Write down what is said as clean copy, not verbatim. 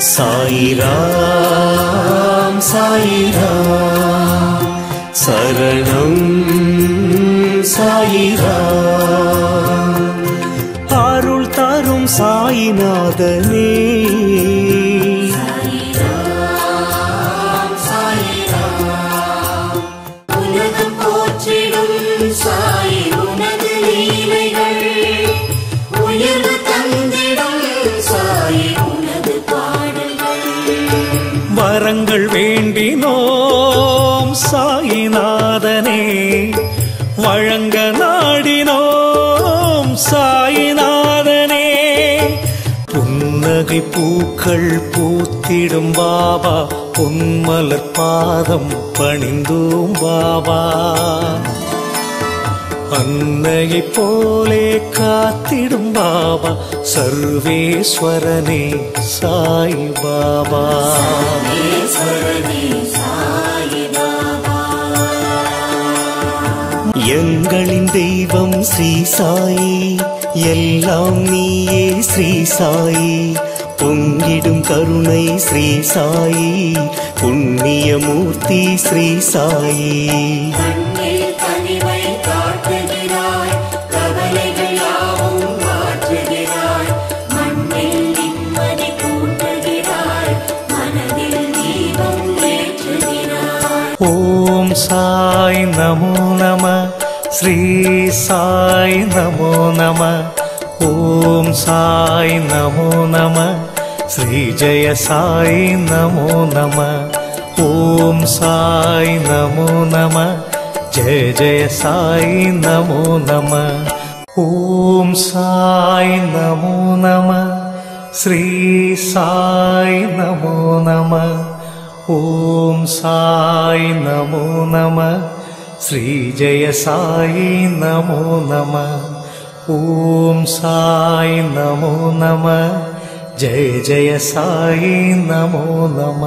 சாயிராம் சாயிராம் சரணம் சாயிராம் அருள் தரும் சாயிநாதனே சாயிராம் சாயிராம் உலகம் போற்றிடும் சாயி உனது லீலைகள் உயர்வு தந்திடும் சாயி உனது பாடல்கள் வரங்கள் வேண்டினோம் சாயிநாதனே வழங்க நாடினோம் சாயிநாதனே புன்னகை பூக்கள் பூத்திடும் பாபா பொன்மலர் பாதம் பணிந்தோம் பாபா அன்னையைப் போலே காத்திடும் பாபா சர்வேஸ்வரனே சாய் பாபா எங்களின் தெய்வம் ஸ்ரீ சாயி எல்லாம் நீயே ஸ்ரீ சாயி பொங்கிடும் கருணை ஸ்ரீ சாயி புண்ணியமூர்த்தி ஸ்ரீ சாயி ஓம் சாய் நமோ நம ஸ்ரீ சாய் நமோ நம ஓம் சாய் நமோ நம ஸ்ரீ ஜெய சாய் நமோ நம ஓம் சாய் நமோ நம ஜெய ஜெய சாய் நமோ நம ஓம் சாய் நமோ நம ஸ்ரீ சாய் நமோ நம ஓம் சாய் நமோ நம ஸ்ரீ ஜெய சாய் நமோ நம ஓம் சாய் நமோ நம ஜெய ஜெய சாய் நமோ நம